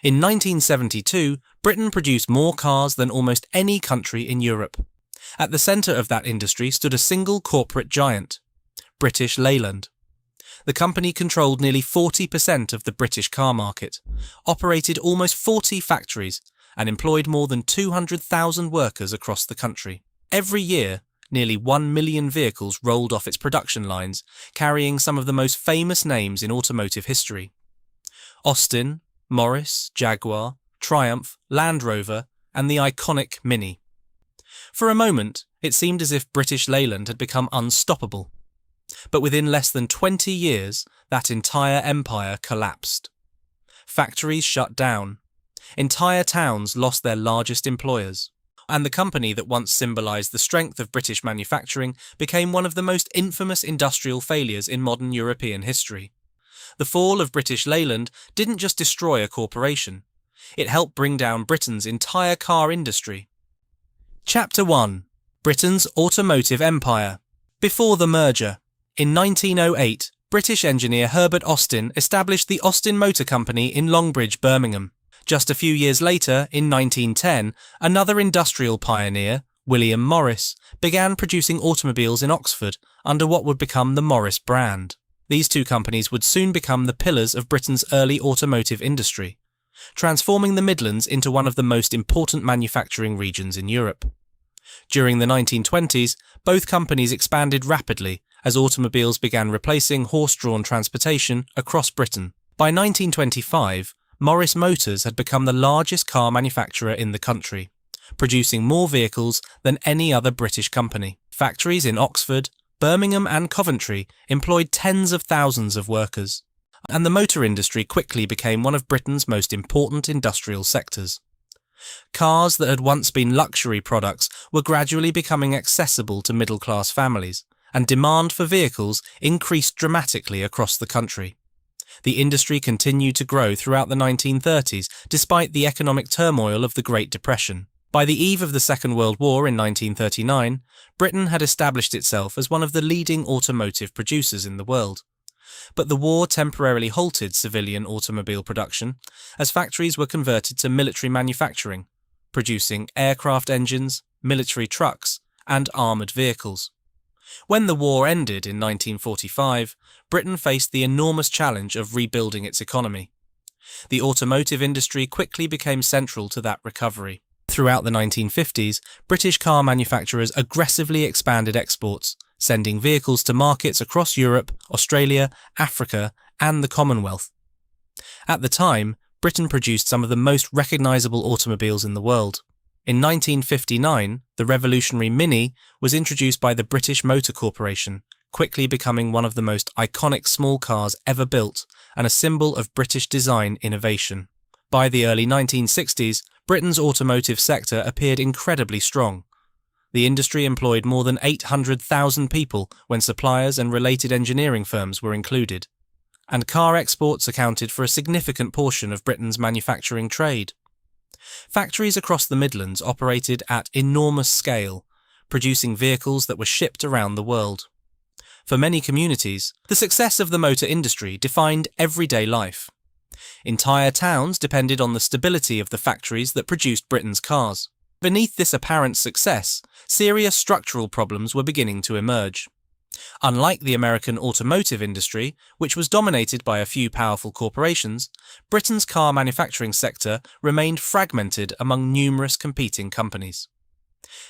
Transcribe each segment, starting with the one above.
In 1972, Britain produced more cars than almost any country in Europe. At the centre of that industry stood a single corporate giant, British Leyland. The company controlled nearly 40% of the British car market, operated almost 40 factories, and employed more than 200,000 workers across the country. Every year, nearly 1 million vehicles rolled off its production lines, carrying some of the most famous names in automotive history: Austin, Morris, Jaguar, Triumph, Land Rover, and the iconic Mini. For a moment, it seemed as if British Leyland had become unstoppable. But within less than 20 years, that entire empire collapsed. Factories shut down. Entire towns lost their largest employers. And the company that once symbolized the strength of British manufacturing became one of the most infamous industrial failures in modern European history. The fall of British Leyland didn't just destroy a corporation. It helped bring down Britain's entire car industry. Chapter 1. Britain's Automotive Empire. Before the merger. In 1908, British engineer Herbert Austin established the Austin Motor Company in Longbridge, Birmingham. Just a few years later, in 1910, another industrial pioneer, William Morris, began producing automobiles in Oxford under what would become the Morris brand. These two companies would soon become the pillars of Britain's early automotive industry, transforming the Midlands into one of the most important manufacturing regions in Europe. During the 1920s, both companies expanded rapidly as automobiles began replacing horse-drawn transportation across Britain. By 1925, Morris Motors had become the largest car manufacturer in the country, producing more vehicles than any other British company. Factories in Oxford, Birmingham and Coventry employed tens of thousands of workers, and the motor industry quickly became one of Britain's most important industrial sectors. Cars that had once been luxury products were gradually becoming accessible to middle-class families, and demand for vehicles increased dramatically across the country. The industry continued to grow throughout the 1930s, despite the economic turmoil of the Great Depression. By the eve of the Second World War in 1939, Britain had established itself as one of the leading automotive producers in the world. But the war temporarily halted civilian automobile production, as factories were converted to military manufacturing, producing aircraft engines, military trucks, and armoured vehicles. When the war ended in 1945, Britain faced the enormous challenge of rebuilding its economy. The automotive industry quickly became central to that recovery. Throughout the 1950s, British car manufacturers aggressively expanded exports, sending vehicles to markets across Europe, Australia, Africa, and the Commonwealth. At the time, Britain produced some of the most recognisable automobiles in the world. In 1959, the revolutionary Mini was introduced by the British Motor Corporation, quickly becoming one of the most iconic small cars ever built and a symbol of British design innovation. By the early 1960s, Britain's automotive sector appeared incredibly strong. The industry employed more than 800,000 people when suppliers and related engineering firms were included, and car exports accounted for a significant portion of Britain's manufacturing trade. Factories across the Midlands operated at enormous scale, producing vehicles that were shipped around the world. For many communities, the success of the motor industry defined everyday life. Entire towns depended on the stability of the factories that produced Britain's cars. Beneath this apparent success, serious structural problems were beginning to emerge. Unlike the American automotive industry, which was dominated by a few powerful corporations, Britain's car manufacturing sector remained fragmented among numerous competing companies.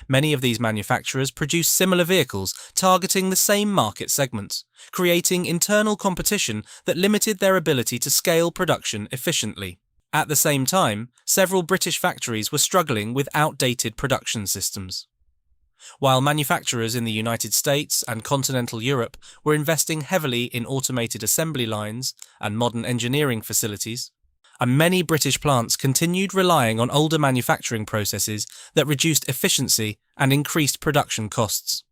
Many of these manufacturers produced similar vehicles targeting the same market segments, creating internal competition that limited their ability to scale production efficiently. At the same time, several British factories were struggling with outdated production systems. While manufacturers in the United States and continental Europe were investing heavily in automated assembly lines and modern engineering facilities, and many British plants continued relying on older manufacturing processes that reduced efficiency and increased production costs.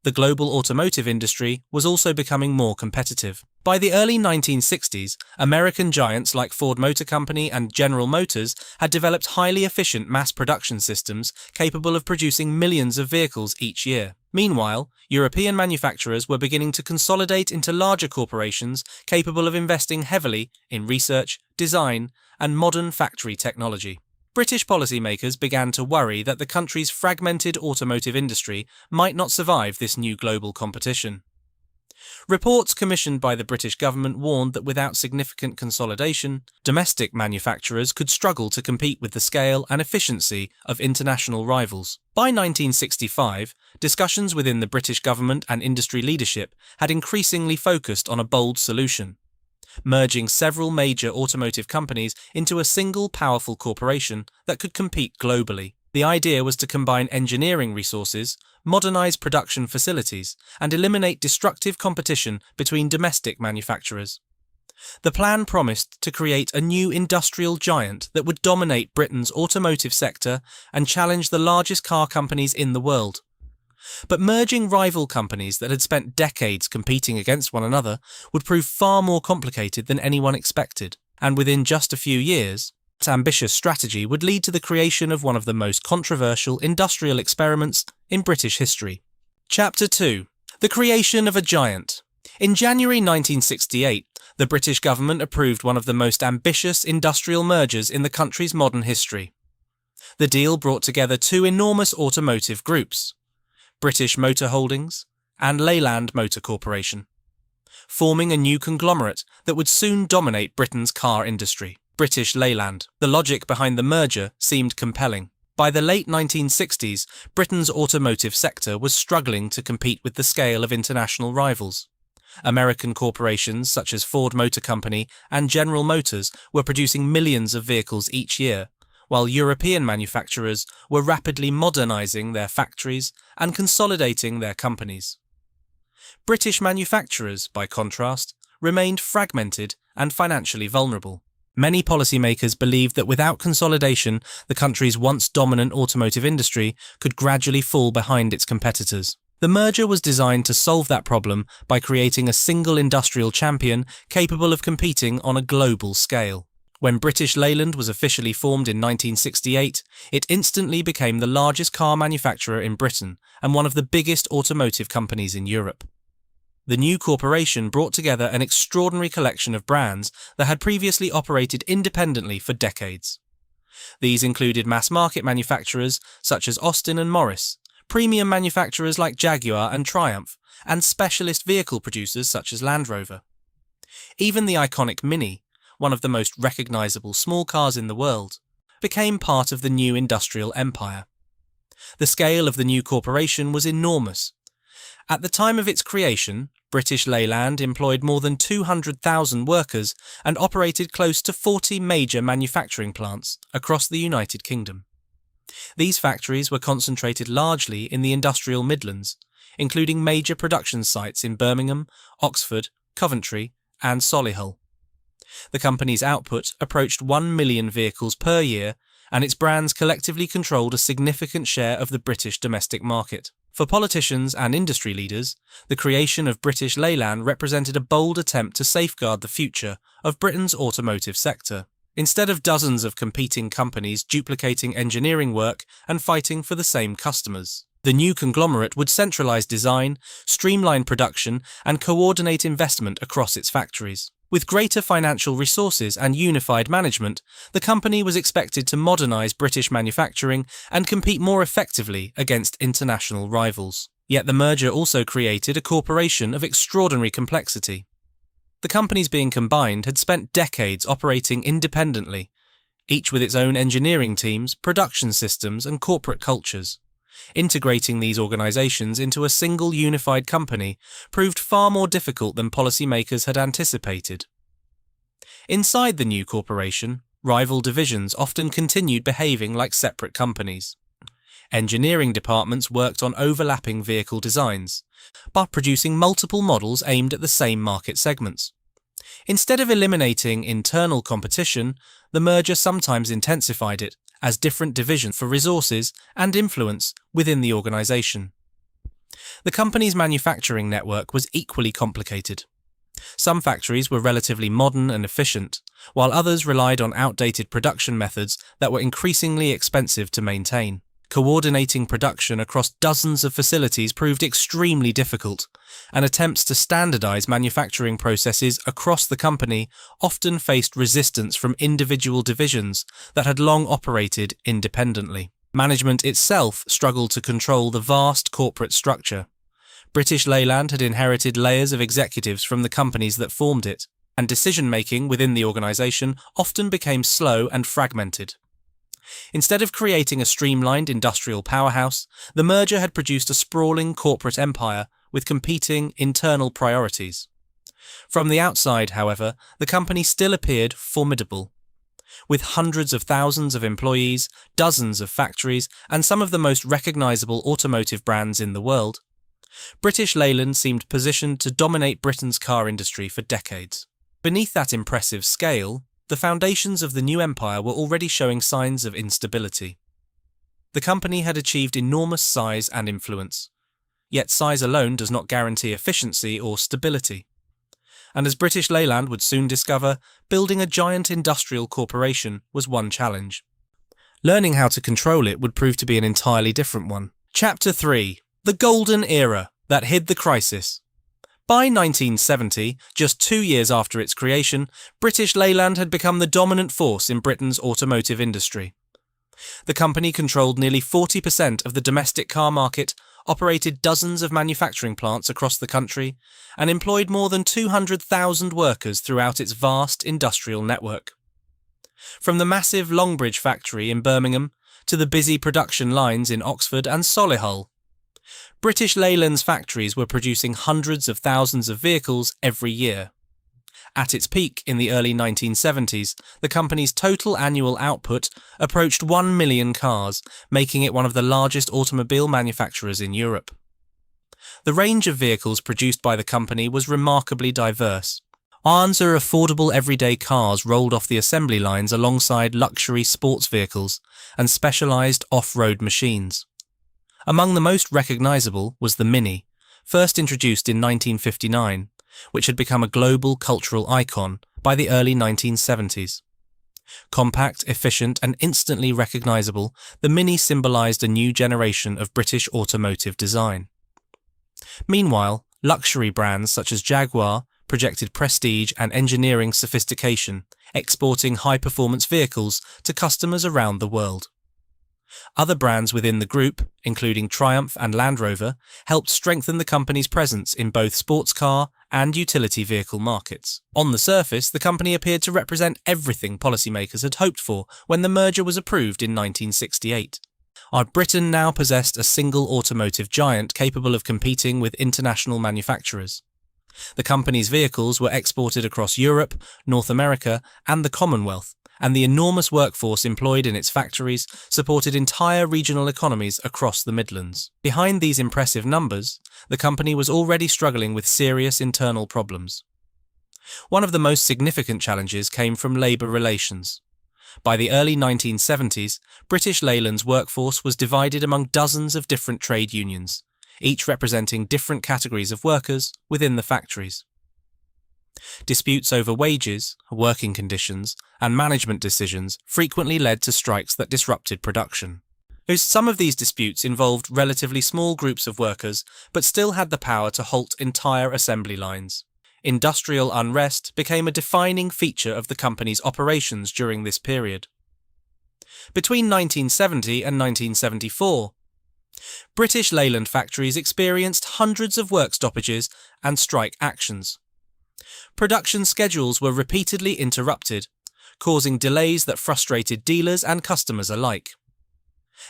The global automotive industry was also becoming more competitive. By the early 1960s, American giants like Ford Motor Company and General Motors had developed highly efficient mass production systems capable of producing millions of vehicles each year. Meanwhile, European manufacturers were beginning to consolidate into larger corporations capable of investing heavily in research, design, and modern factory technology. British policymakers began to worry that the country's fragmented automotive industry might not survive this new global competition. Reports commissioned by the British government warned that without significant consolidation, domestic manufacturers could struggle to compete with the scale and efficiency of international rivals. By 1965, discussions within the British government and industry leadership had increasingly focused on a bold solution: merging several major automotive companies into a single powerful corporation that could compete globally. The idea was to combine engineering resources, modernize production facilities, and eliminate destructive competition between domestic manufacturers. The plan promised to create a new industrial giant that would dominate Britain's automotive sector and challenge the largest car companies in the world. But merging rival companies that had spent decades competing against one another would prove far more complicated than anyone expected, and within just a few years, this ambitious strategy would lead to the creation of one of the most controversial industrial experiments in British history. Chapter 2. The Creation of a Giant. In January 1968, the British government approved one of the most ambitious industrial mergers in the country's modern history. The deal brought together two enormous automotive groups, British Motor Holdings and Leyland Motor Corporation, forming a new conglomerate that would soon dominate Britain's car industry. British Leyland. The logic behind the merger seemed compelling. By the late 1960s, Britain's automotive sector was struggling to compete with the scale of international rivals. American corporations such as Ford Motor Company and General Motors were producing millions of vehicles each year, while European manufacturers were rapidly modernizing their factories and consolidating their companies. British manufacturers, by contrast, remained fragmented and financially vulnerable. Many policymakers believed that without consolidation, the country's once dominant automotive industry could gradually fall behind its competitors. The merger was designed to solve that problem by creating a single industrial champion capable of competing on a global scale. When British Leyland was officially formed in 1968, it instantly became the largest car manufacturer in Britain and one of the biggest automotive companies in Europe. The new corporation brought together an extraordinary collection of brands that had previously operated independently for decades. These included mass-market manufacturers such as Austin and Morris, premium manufacturers like Jaguar and Triumph, and specialist vehicle producers such as Land Rover. Even the iconic Mini, one of the most recognizable small cars in the world, became part of the new industrial empire. The scale of the new corporation was enormous. At the time of its creation, British Leyland employed more than 200,000 workers and operated close to 40 major manufacturing plants across the United Kingdom. These factories were concentrated largely in the industrial Midlands, including major production sites in Birmingham, Oxford, Coventry, and Solihull. The company's output approached 1 million vehicles per year, and its brands collectively controlled a significant share of the British domestic market. For politicians and industry leaders, the creation of British Leyland represented a bold attempt to safeguard the future of Britain's automotive sector. Instead of dozens of competing companies duplicating engineering work and fighting for the same customers, the new conglomerate would centralise design, streamline production, and coordinate investment across its factories. With greater financial resources and unified management, the company was expected to modernise British manufacturing and compete more effectively against international rivals. Yet the merger also created a corporation of extraordinary complexity. The companies being combined had spent decades operating independently, each with its own engineering teams, production systems, and corporate cultures. Integrating these organisations into a single unified company proved far more difficult than policymakers had anticipated. Inside the new corporation, rival divisions often continued behaving like separate companies. Engineering departments worked on overlapping vehicle designs, but producing multiple models aimed at the same market segments. Instead of eliminating internal competition, the merger sometimes intensified it, as different divisions for resources and influence within the organisation. The company's manufacturing network was equally complicated. Some factories were relatively modern and efficient, while others relied on outdated production methods that were increasingly expensive to maintain. Coordinating production across dozens of facilities proved extremely difficult, and attempts to standardize manufacturing processes across the company often faced resistance from individual divisions that had long operated independently. Management itself struggled to control the vast corporate structure. British Leyland had inherited layers of executives from the companies that formed it, and decision-making within the organization often became slow and fragmented. Instead of creating a streamlined industrial powerhouse, the merger had produced a sprawling corporate empire with competing internal priorities. From the outside, however, the company still appeared formidable. With hundreds of thousands of employees, dozens of factories, and some of the most recognizable automotive brands in the world, British Leyland seemed positioned to dominate Britain's car industry for decades. Beneath that impressive scale, the foundations of the new empire were already showing signs of instability. The company had achieved enormous size and influence, yet size alone does not guarantee efficiency or stability. And as British Leyland would soon discover, building a giant industrial corporation was one challenge. Learning how to control it would prove to be an entirely different one. Chapter 3: The Golden Era that hid the crisis. By 1970, just 2 years after its creation, British Leyland had become the dominant force in Britain's automotive industry. The company controlled nearly 40% of the domestic car market, operated dozens of manufacturing plants across the country, and employed more than 200,000 workers throughout its vast industrial network. From the massive Longbridge factory in Birmingham to the busy production lines in Oxford and Solihull, British Leyland's factories were producing hundreds of thousands of vehicles every year. At its peak in the early 1970s, the company's total annual output approached 1 million cars, making it one of the largest automobile manufacturers in Europe. The range of vehicles produced by the company was remarkably diverse. Arns are affordable everyday cars rolled off the assembly lines alongside luxury sports vehicles and specialized off-road machines. Among the most recognizable was the Mini, first introduced in 1959, which had become a global cultural icon by the early 1970s. Compact, efficient, and instantly recognizable, the Mini symbolized a new generation of British automotive design. Meanwhile, luxury brands such as Jaguar projected prestige and engineering sophistication, exporting high-performance vehicles to customers around the world. Other brands within the group, including Triumph and Land Rover, helped strengthen the company's presence in both sports car and utility vehicle markets. On the surface, the company appeared to represent everything policymakers had hoped for when the merger was approved in 1968. Our Britain now possessed a single automotive giant capable of competing with international manufacturers. The company's vehicles were exported across Europe, North America, and the Commonwealth, and the enormous workforce employed in its factories supported entire regional economies across the Midlands. Behind these impressive numbers, the company was already struggling with serious internal problems. One of the most significant challenges came from labour relations. By the early 1970s, British Leyland's workforce was divided among dozens of different trade unions, each representing different categories of workers within the factories. Disputes over wages, working conditions, and management decisions frequently led to strikes that disrupted production. Some of these disputes involved relatively small groups of workers, but still had the power to halt entire assembly lines. Industrial unrest became a defining feature of the company's operations during this period. Between 1970 and 1974, British Leyland factories experienced hundreds of work stoppages and strike actions. Production schedules were repeatedly interrupted, causing delays that frustrated dealers and customers alike.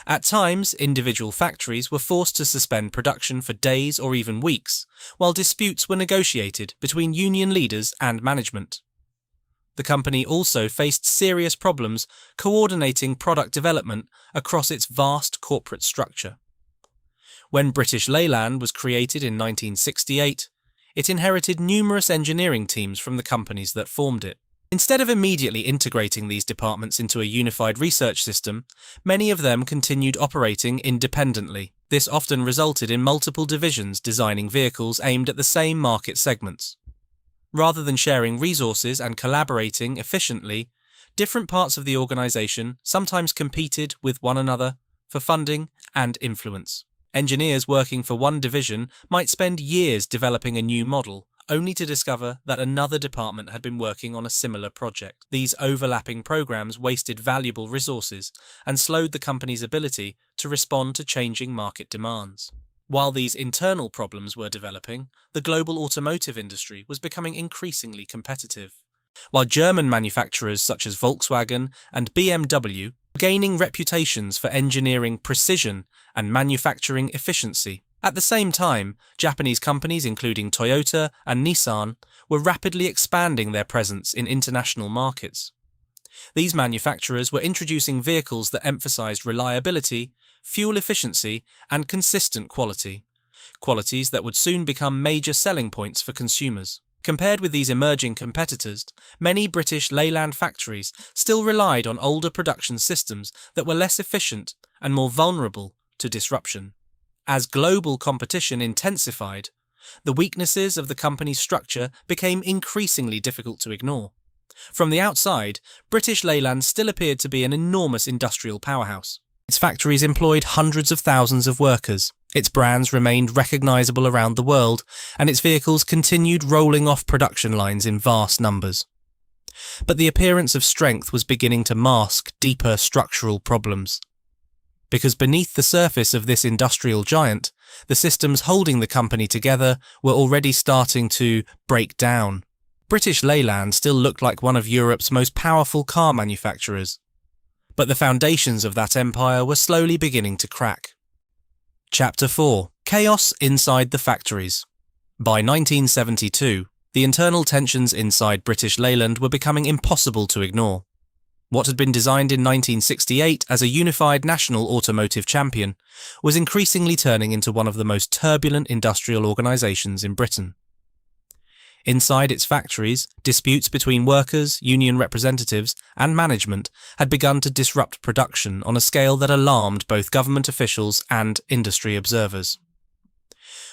At times, individual factories were forced to suspend production for days or even weeks, while disputes were negotiated between union leaders and management. The company also faced serious problems coordinating product development across its vast corporate structure. When British Leyland was created in 1968, it inherited numerous engineering teams from the companies that formed it. Instead of immediately integrating these departments into a unified research system, many of them continued operating independently. This often resulted in multiple divisions designing vehicles aimed at the same market segments. Rather than sharing resources and collaborating efficiently, different parts of the organization sometimes competed with one another for funding and influence. Engineers working for one division might spend years developing a new model, only to discover that another department had been working on a similar project. These overlapping programs wasted valuable resources and slowed the company's ability to respond to changing market demands. While these internal problems were developing, the global automotive industry was becoming increasingly competitive. While German manufacturers such as Volkswagen and BMW were gaining reputations for engineering precision and manufacturing efficiency, at the same time, Japanese companies including Toyota and Nissan were rapidly expanding their presence in international markets. These manufacturers were introducing vehicles that emphasized reliability, fuel efficiency, and consistent quality, qualities that would soon become major selling points for consumers. Compared with these emerging competitors, many British Leyland factories still relied on older production systems that were less efficient and more vulnerable to disruption. As global competition intensified, the weaknesses of the company's structure became increasingly difficult to ignore. From the outside, British Leyland still appeared to be an enormous industrial powerhouse. Its factories employed hundreds of thousands of workers, its brands remained recognisable around the world, and its vehicles continued rolling off production lines in vast numbers. But the appearance of strength was beginning to mask deeper structural problems. Because beneath the surface of this industrial giant, the systems holding the company together were already starting to break down. British Leyland still looked like one of Europe's most powerful car manufacturers, but the foundations of that empire were slowly beginning to crack. Chapter 4: Chaos inside the factories. By 1972, the internal tensions inside British Leyland were becoming impossible to ignore. What had been designed in 1968 as a unified national automotive champion was increasingly turning into one of the most turbulent industrial organisations in Britain. Inside its factories, disputes between workers, union representatives, and management had begun to disrupt production on a scale that alarmed both government officials and industry observers.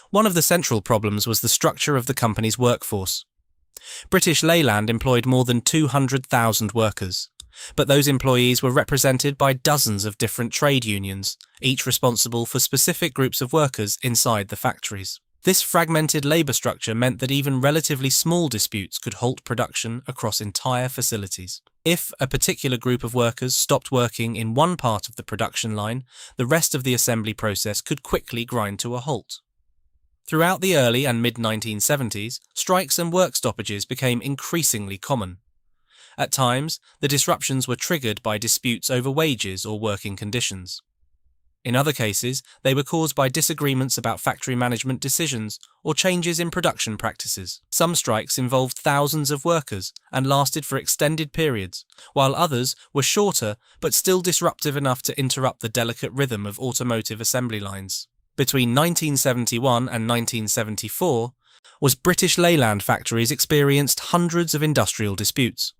One of the central problems was the structure of the company's workforce. British Leyland employed more than 200,000 workers, but those employees were represented by dozens of different trade unions, each responsible for specific groups of workers inside the factories. This fragmented labour structure meant that even relatively small disputes could halt production across entire facilities. If a particular group of workers stopped working in one part of the production line, the rest of the assembly process could quickly grind to a halt. Throughout the early and mid-1970s, strikes and work stoppages became increasingly common. At times, the disruptions were triggered by disputes over wages or working conditions. In other cases, they were caused by disagreements about factory management decisions or changes in production practices. Some strikes involved thousands of workers and lasted for extended periods, while others were shorter but still disruptive enough to interrupt the delicate rhythm of automotive assembly lines. Between 1971 and 1974, British Leyland factories experienced hundreds of industrial disputes.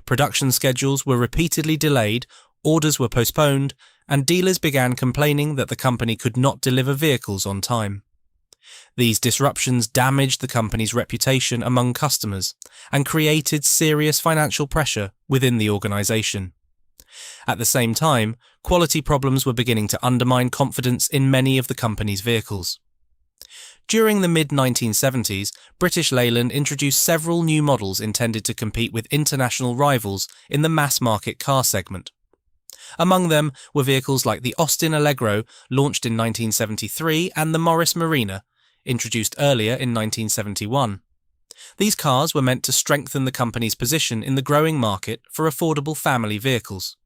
Production schedules were repeatedly delayed, orders were postponed, and dealers began complaining that the company could not deliver vehicles on time. These disruptions damaged the company's reputation among customers and created serious financial pressure within the organisation. At the same time, quality problems were beginning to undermine confidence in many of the company's vehicles. During the mid-1970s, British Leyland introduced several new models intended to compete with international rivals in the mass-market car segment. Among them were vehicles like the Austin Allegro, launched in 1973, and the Morris Marina, introduced earlier in 1971. These cars were meant to strengthen the company's position in the growing market for affordable family vehicles.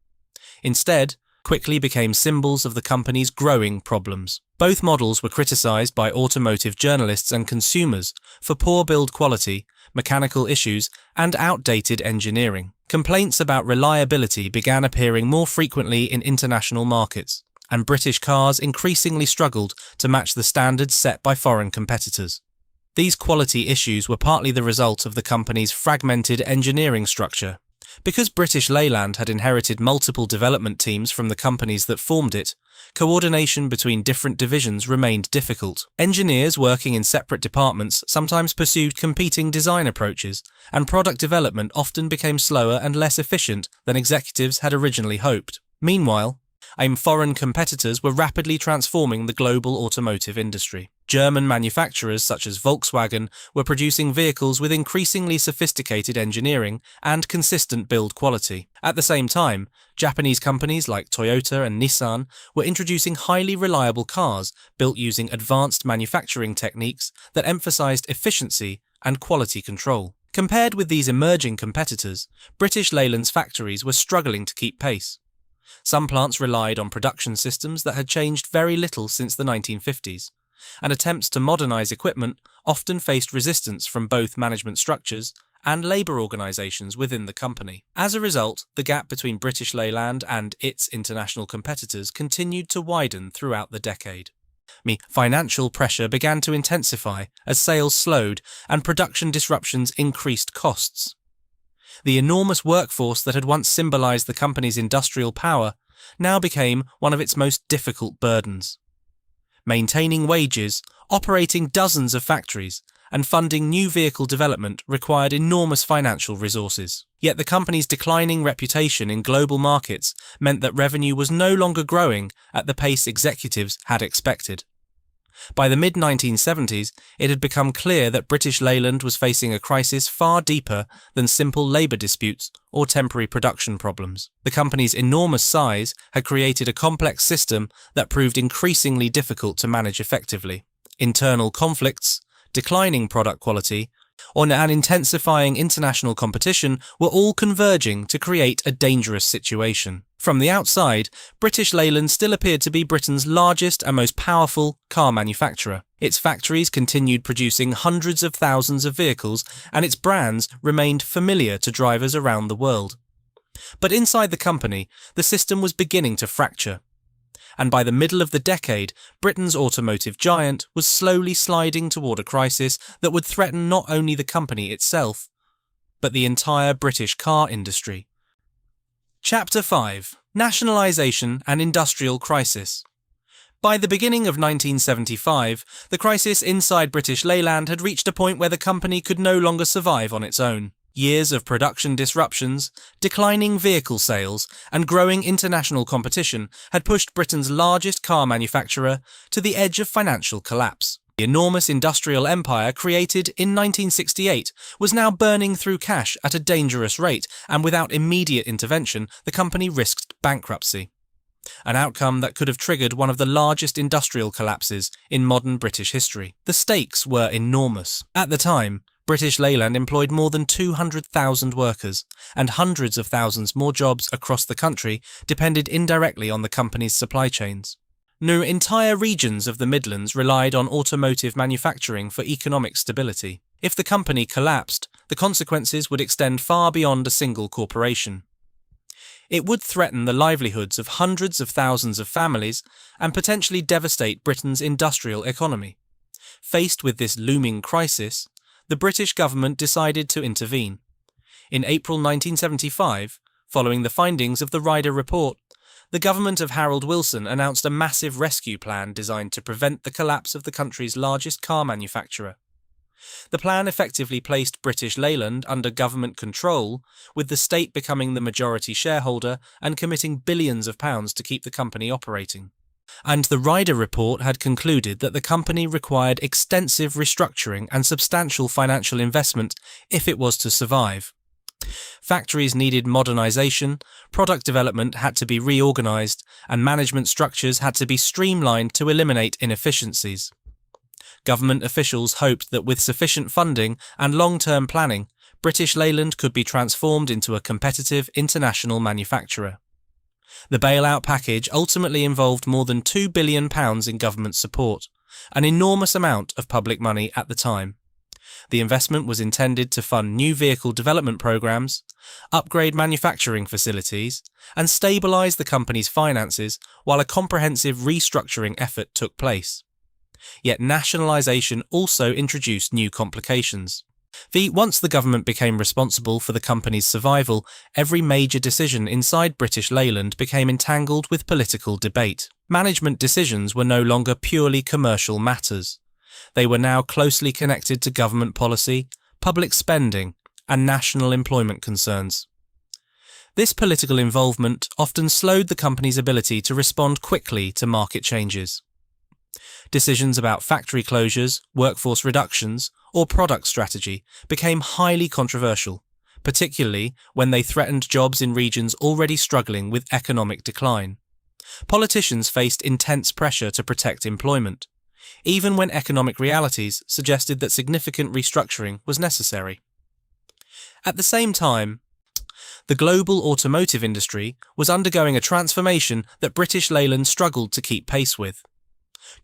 Instead, quickly became symbols of the company's growing problems. Both models were criticised by automotive journalists and consumers for poor build quality, mechanical issues, and outdated engineering. Complaints about reliability began appearing more frequently in international markets, and British cars increasingly struggled to match the standards set by foreign competitors. These quality issues were partly the result of the company's fragmented engineering structure. Because British Leyland had inherited multiple development teams from the companies that formed it, coordination between different divisions remained difficult. Engineers working in separate departments sometimes pursued competing design approaches, and product development often became slower and less efficient than executives had originally hoped. Meanwhile, Foreign competitors were rapidly transforming the global automotive industry. German manufacturers such as Volkswagen were producing vehicles with increasingly sophisticated engineering and consistent build quality. At the same time, Japanese companies like Toyota and Nissan were introducing highly reliable cars built using advanced manufacturing techniques that emphasized efficiency and quality control. Compared with these emerging competitors, British Leyland's factories were struggling to keep pace. Some plants relied on production systems that had changed very little since the 1950s, and attempts to modernize equipment often faced resistance from both management structures and labour organisations within the company. As a result, the gap between British Leyland and its international competitors continued to widen throughout the decade. Financial pressure began to intensify as sales slowed and production disruptions increased costs. The enormous workforce that had once symbolized the company's industrial power now became one of its most difficult burdens. Maintaining wages, operating dozens of factories, and funding new vehicle development required enormous financial resources. Yet the company's declining reputation in global markets meant that revenue was no longer growing at the pace executives had expected. By the mid-1970s, it had become clear that British Leyland was facing a crisis far deeper than simple labour disputes or temporary production problems. The company's enormous size had created a complex system that proved increasingly difficult to manage effectively. Internal conflicts, declining product quality, and an intensifying international competition were all converging to create a dangerous situation. From the outside, British Leyland still appeared to be Britain's largest and most powerful car manufacturer. Its factories continued producing hundreds of thousands of vehicles, and its brands remained familiar to drivers around the world. But inside the company, the system was beginning to fracture. And by the middle of the decade, Britain's automotive giant was slowly sliding toward a crisis that would threaten not only the company itself, but the entire British car industry. Chapter 5: Nationalization and Industrial Crisis. By the beginning of 1975, the crisis inside British Leyland had reached a point where the company could no longer survive on its own. Years of production disruptions, declining vehicle sales, and growing international competition had pushed Britain's largest car manufacturer to the edge of financial collapse. The enormous industrial empire created in 1968 was now burning through cash at a dangerous rate, and without immediate intervention, the company risked bankruptcy. An outcome that could have triggered one of the largest industrial collapses in modern British history. The stakes were enormous. At the time, British Leyland employed more than 200,000 workers, and hundreds of thousands more jobs across the country depended indirectly on the company's supply chains. New entire regions of the Midlands relied on automotive manufacturing for economic stability. If the company collapsed, the consequences would extend far beyond a single corporation. It would threaten the livelihoods of hundreds of thousands of families and potentially devastate Britain's industrial economy. Faced with this looming crisis, the British government decided to intervene. In April 1975, following the findings of the Ryder Report, the government of Harold Wilson announced a massive rescue plan designed to prevent the collapse of the country's largest car manufacturer. The plan effectively placed British Leyland under government control, with the state becoming the majority shareholder and committing billions of pounds to keep the company operating. And the Ryder Report had concluded that the company required extensive restructuring and substantial financial investment if it was to survive. Factories needed modernisation, product development had to be reorganised, and management structures had to be streamlined to eliminate inefficiencies. Government officials hoped that with sufficient funding and long-term planning, British Leyland could be transformed into a competitive international manufacturer. The bailout package ultimately involved more than £2 billion in government support, an enormous amount of public money at the time. The investment was intended to fund new vehicle development programs, upgrade manufacturing facilities, and stabilise the company's finances while a comprehensive restructuring effort took place. Yet nationalisation also introduced new complications. Once the government became responsible for the company's survival, every major decision inside British Leyland became entangled with political debate. Management decisions were no longer purely commercial matters. They were now closely connected to government policy, public spending, and national employment concerns. This political involvement often slowed the company's ability to respond quickly to market changes. Decisions about factory closures, workforce reductions, or product strategy became highly controversial, particularly when they threatened jobs in regions already struggling with economic decline. Politicians faced intense pressure to protect employment, even when economic realities suggested that significant restructuring was necessary. At the same time, the global automotive industry was undergoing a transformation that British Leyland struggled to keep pace with.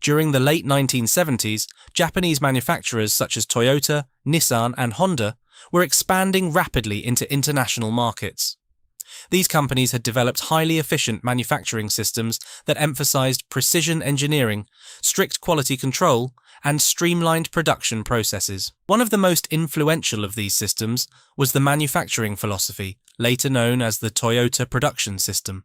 During the late 1970s, Japanese manufacturers such as Toyota, Nissan, and Honda were expanding rapidly into international markets. These companies had developed highly efficient manufacturing systems that emphasized precision engineering, strict quality control, and streamlined production processes. One of the most influential of these systems was the manufacturing philosophy, later known as the Toyota Production System,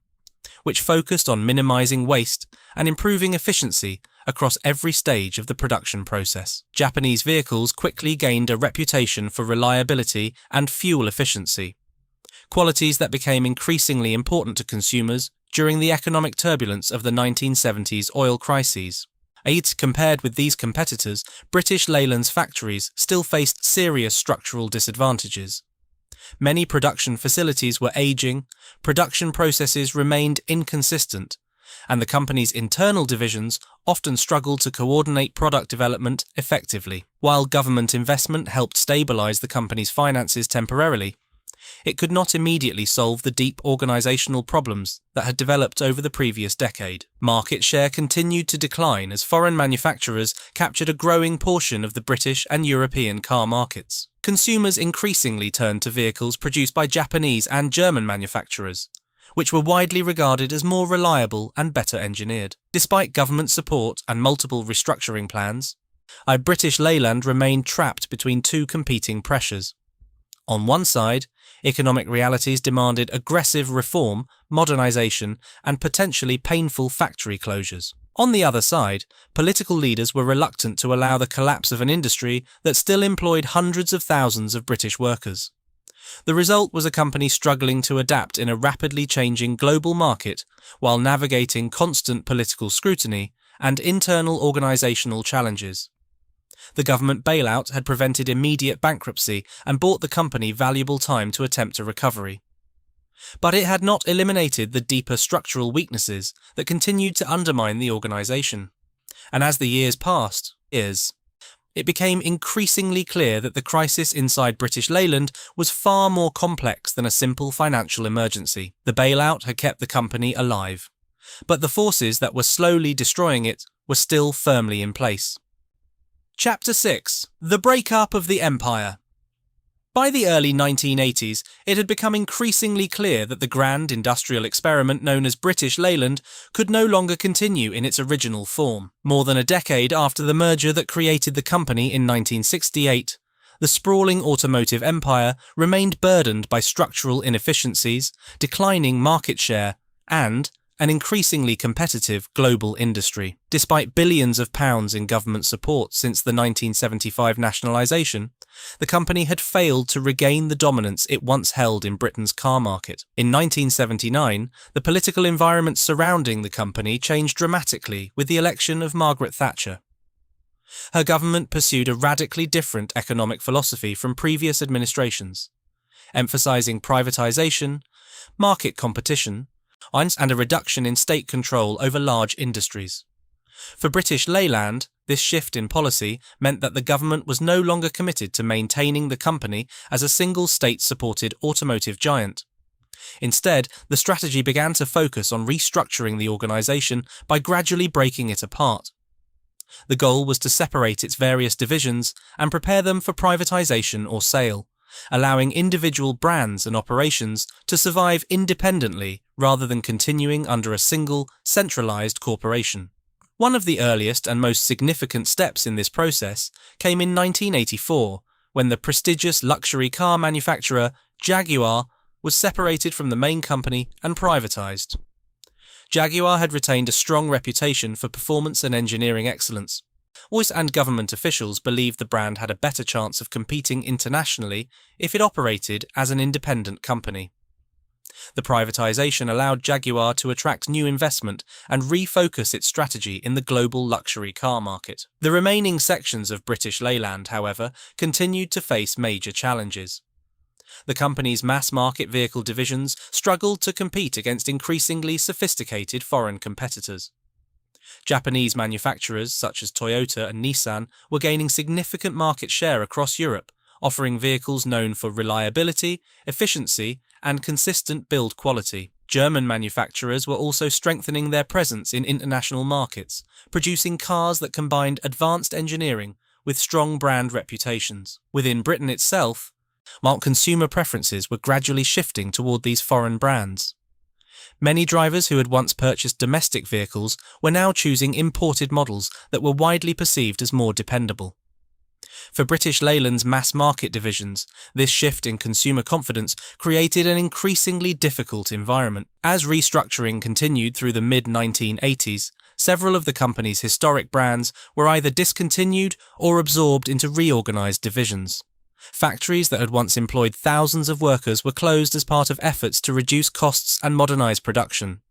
which focused on minimizing waste and improving efficiency across every stage of the production process. Japanese vehicles quickly gained a reputation for reliability and fuel efficiency, qualities that became increasingly important to consumers during the economic turbulence of the 1970s oil crises. Compared with these competitors, British Leyland's factories still faced serious structural disadvantages. Many production facilities were aging, production processes remained inconsistent, and the company's internal divisions often struggled to coordinate product development effectively. While government investment helped stabilize the company's finances temporarily, it could not immediately solve the deep organizational problems that had developed over the previous decade. Market share continued to decline as foreign manufacturers captured a growing portion of the British and European car markets. Consumers increasingly turned to vehicles produced by Japanese and German manufacturers, which were widely regarded as more reliable and better engineered. Despite government support and multiple restructuring plans, British Leyland remained trapped between two competing pressures. On one side, economic realities demanded aggressive reform, modernization, and potentially painful factory closures. On the other side, political leaders were reluctant to allow the collapse of an industry that still employed hundreds of thousands of British workers. The result was a company struggling to adapt in a rapidly changing global market while navigating constant political scrutiny and internal organizational challenges. The government bailout had prevented immediate bankruptcy and bought the company valuable time to attempt a recovery. But it had not eliminated the deeper structural weaknesses that continued to undermine the organization. And as the years passed, it became increasingly clear that the crisis inside British Leyland was far more complex than a simple financial emergency. The bailout had kept the company alive, but the forces that were slowly destroying it were still firmly in place. Chapter 6. The Breakup of the Empire. By the early 1980s, it had become increasingly clear that the grand industrial experiment known as British Leyland could no longer continue in its original form. More than a decade after the merger that created the company in 1968, the sprawling automotive empire remained burdened by structural inefficiencies, declining market share, and an increasingly competitive global industry. Despite billions of pounds in government support since the 1975 Nationalisation, the company had failed to regain the dominance it once held in Britain's car market. In 1979, the political environment surrounding the company changed dramatically with the election of Margaret Thatcher. Her government pursued a radically different economic philosophy from previous administrations, emphasising privatisation, market competition, and a reduction in state control over large industries. For British Leyland, this shift in policy meant that the government was no longer committed to maintaining the company as a single state-supported automotive giant. Instead, the strategy began to focus on restructuring the organisation by gradually breaking it apart. The goal was to separate its various divisions and prepare them for privatisation or sale, allowing individual brands and operations to survive independently rather than continuing under a single, centralised corporation. One of the earliest and most significant steps in this process came in 1984, when the prestigious luxury car manufacturer Jaguar was separated from the main company and privatised. Jaguar had retained a strong reputation for performance and engineering excellence. And government officials believed the brand had a better chance of competing internationally if it operated as an independent company. The privatization allowed Jaguar to attract new investment and refocus its strategy in the global luxury car market. The remaining sections of British Leyland, however, continued to face major challenges. The company's mass-market vehicle divisions struggled to compete against increasingly sophisticated foreign competitors. Japanese manufacturers such as Toyota and Nissan were gaining significant market share across Europe, offering vehicles known for reliability, efficiency, and consistent build quality. German manufacturers were also strengthening their presence in international markets, producing cars that combined advanced engineering with strong brand reputations. Within Britain itself, while consumer preferences were gradually shifting toward these foreign brands. Many drivers who had once purchased domestic vehicles were now choosing imported models that were widely perceived as more dependable. For British Leyland's mass-market divisions, this shift in consumer confidence created an increasingly difficult environment. As restructuring continued through the mid-1980s, several of the company's historic brands were either discontinued or absorbed into reorganized divisions. Factories that had once employed thousands of workers were closed as part of efforts to reduce costs and modernize production.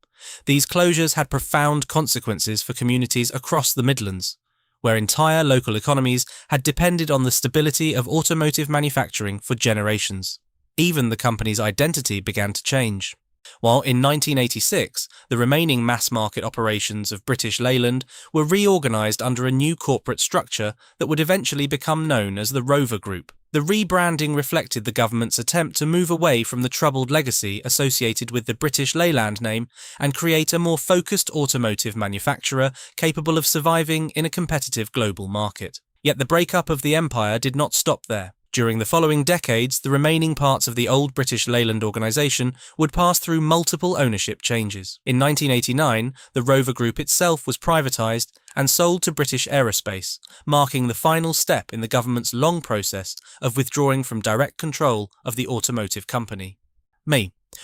These closures had profound consequences for communities across the Midlands, where entire local economies had depended on the stability of automotive manufacturing for generations. Even the company's identity began to change. While in 1986, the remaining mass-market operations of British Leyland were reorganized under a new corporate structure that would eventually become known as the Rover Group. The rebranding reflected the government's attempt to move away from the troubled legacy associated with the British Leyland name and create a more focused automotive manufacturer capable of surviving in a competitive global market. Yet the breakup of the empire did not stop there. During the following decades, the remaining parts of the old British Leyland organisation would pass through multiple ownership changes. In 1989, the Rover Group itself was privatised and sold to British Aerospace, marking the final step in the government's long process of withdrawing from direct control of the automotive company.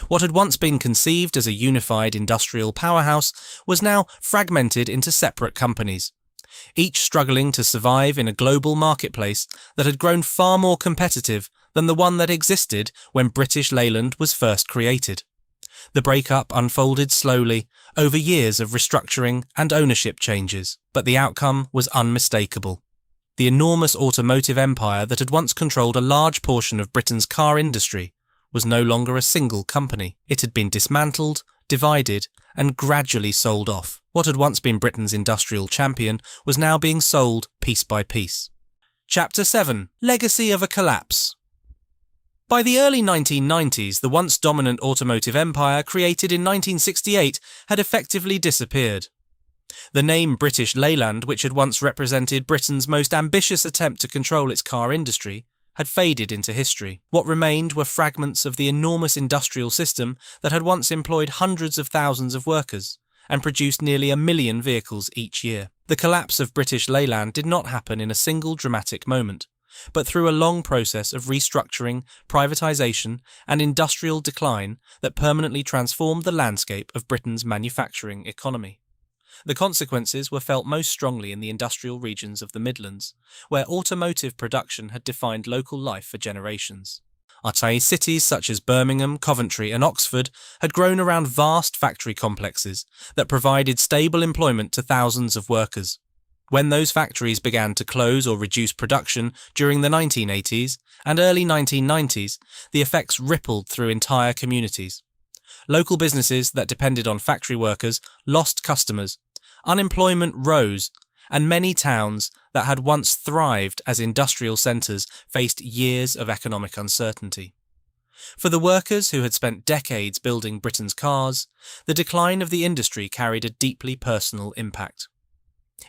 What had once been conceived as a unified industrial powerhouse was now fragmented into separate companies, each struggling to survive in a global marketplace that had grown far more competitive than the one that existed when British Leyland was first created. The breakup unfolded slowly over years of restructuring and ownership changes, but the outcome was unmistakable. The enormous automotive empire that had once controlled a large portion of Britain's car industry was no longer a single company. It had been dismantled, divided, and gradually sold off. What had once been Britain's industrial champion was now being sold piece by piece. Chapter 7. Legacy of a Collapse. By the early 1990s, the once dominant automotive empire created in 1968 had effectively disappeared. The name British Leyland, which had once represented Britain's most ambitious attempt to control its car industry, had faded into history. What remained were fragments of the enormous industrial system that had once employed hundreds of thousands of workers and produced nearly 1 million vehicles each year. The collapse of British Leyland did not happen in a single dramatic moment, but through a long process of restructuring, privatisation, and industrial decline that permanently transformed the landscape of Britain's manufacturing economy. The consequences were felt most strongly in the industrial regions of the Midlands, where automotive production had defined local life for generations. Cities such as Birmingham, Coventry and Oxford had grown around vast factory complexes that provided stable employment to thousands of workers. When those factories began to close or reduce production during the 1980s and early 1990s, the effects rippled through entire communities. Local businesses that depended on factory workers lost customers, unemployment rose, and many towns that had once thrived as industrial centres faced years of economic uncertainty. For the workers who had spent decades building Britain's cars, the decline of the industry carried a deeply personal impact.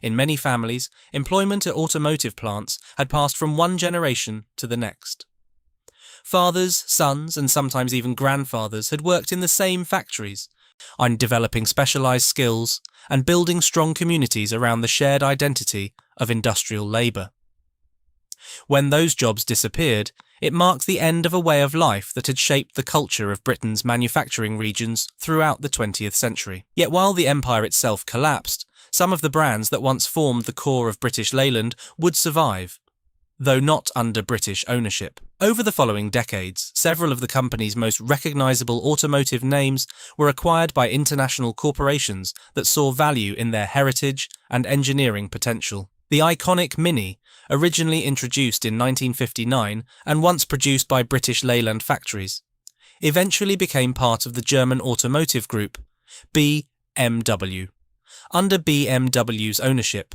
In many families, employment at automotive plants had passed from one generation to the next. Fathers, sons, and sometimes even grandfathers had worked in the same factories, on developing specialised skills and building strong communities around the shared identity of industrial labour. When those jobs disappeared, it marked the end of a way of life that had shaped the culture of Britain's manufacturing regions throughout the 20th century. Yet while the empire itself collapsed, some of the brands that once formed the core of British Leyland would survive. though not under British ownership. Over the following decades, several of the company's most recognizable automotive names were acquired by international corporations that saw value in their heritage and engineering potential. The iconic Mini, originally introduced in 1959 and once produced by British Leyland factories, eventually became part of the German automotive group, BMW. Under BMW's ownership,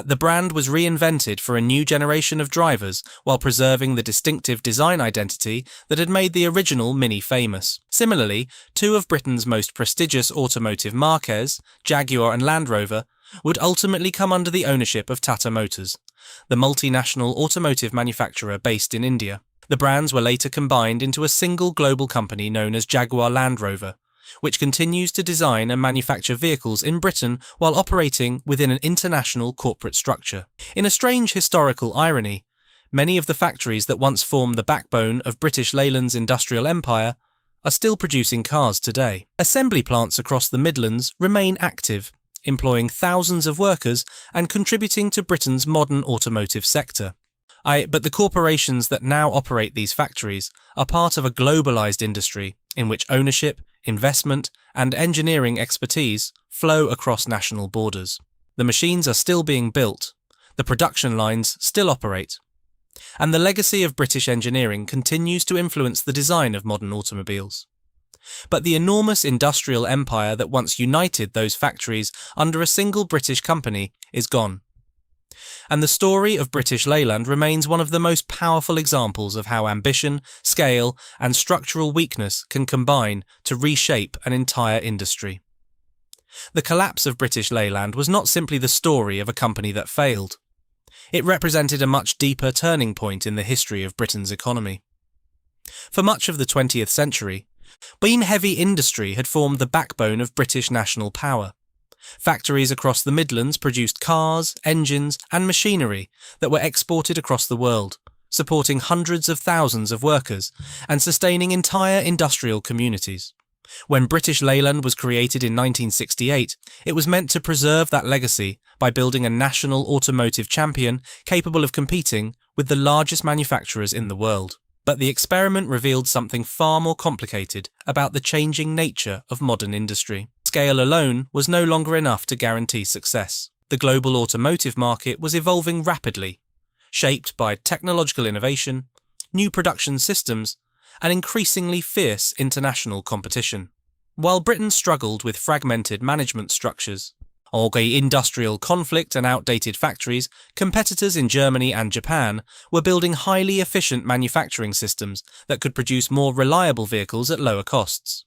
the brand was reinvented for a new generation of drivers while preserving the distinctive design identity that had made the original Mini famous. Similarly, two of Britain's most prestigious automotive marques, Jaguar and Land Rover, would ultimately come under the ownership of Tata Motors, the multinational automotive manufacturer based in India. The brands were later combined into a single global company known as Jaguar Land Rover, which continues to design and manufacture vehicles in Britain while operating within an international corporate structure. In a strange historical irony, many of the factories that once formed the backbone of British Leyland's industrial empire are still producing cars today. Assembly plants across the Midlands remain active, employing thousands of workers and contributing to Britain's modern automotive sector. But the corporations that now operate these factories are part of a globalized industry in which ownership, investment, and engineering expertise flow across national borders. The machines are still being built, the production lines still operate, and the legacy of British engineering continues to influence the design of modern automobiles. But the enormous industrial empire that once united those factories under a single British company is gone. And the story of British Leyland remains one of the most powerful examples of how ambition, scale, and structural weakness can combine to reshape an entire industry. The collapse of British Leyland was not simply the story of a company that failed. It represented a much deeper turning point in the history of Britain's economy. For much of the 20th century, heavy industry had formed the backbone of British national power. Factories across the Midlands produced cars, engines, and machinery that were exported across the world, supporting hundreds of thousands of workers and sustaining entire industrial communities. When British Leyland was created in 1968, it was meant to preserve that legacy by building a national automotive champion capable of competing with the largest manufacturers in the world. But the experiment revealed something far more complicated about the changing nature of modern industry. Scale alone was no longer enough to guarantee success. The global automotive market was evolving rapidly, shaped by technological innovation, new production systems, and increasingly fierce international competition. While Britain struggled with fragmented management structures, industrial conflict and outdated factories, competitors in Germany and Japan were building highly efficient manufacturing systems that could produce more reliable vehicles at lower costs.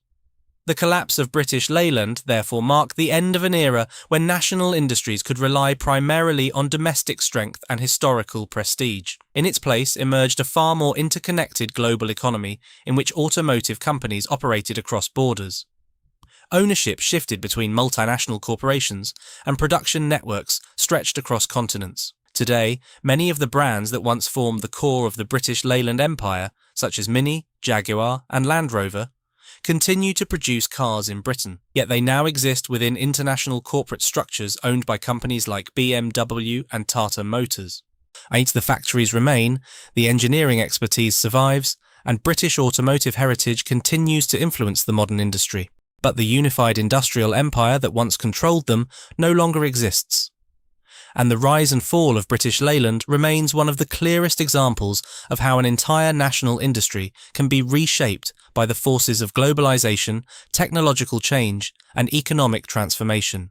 The collapse of British Leyland therefore marked the end of an era when national industries could rely primarily on domestic strength and historical prestige. In its place emerged a far more interconnected global economy in which automotive companies operated across borders. Ownership shifted between multinational corporations, and production networks stretched across continents. Today, many of the brands that once formed the core of the British Leyland Empire, such as Mini, Jaguar, and Land Rover, continue to produce cars in Britain, yet they now exist within international corporate structures owned by companies like BMW and Tata Motors. The factories remain, the engineering expertise survives, and British automotive heritage continues to influence the modern industry. But the unified industrial empire that once controlled them no longer exists. And the rise and fall of British Leyland remains one of the clearest examples of how an entire national industry can be reshaped by the forces of globalization, technological change, and economic transformation.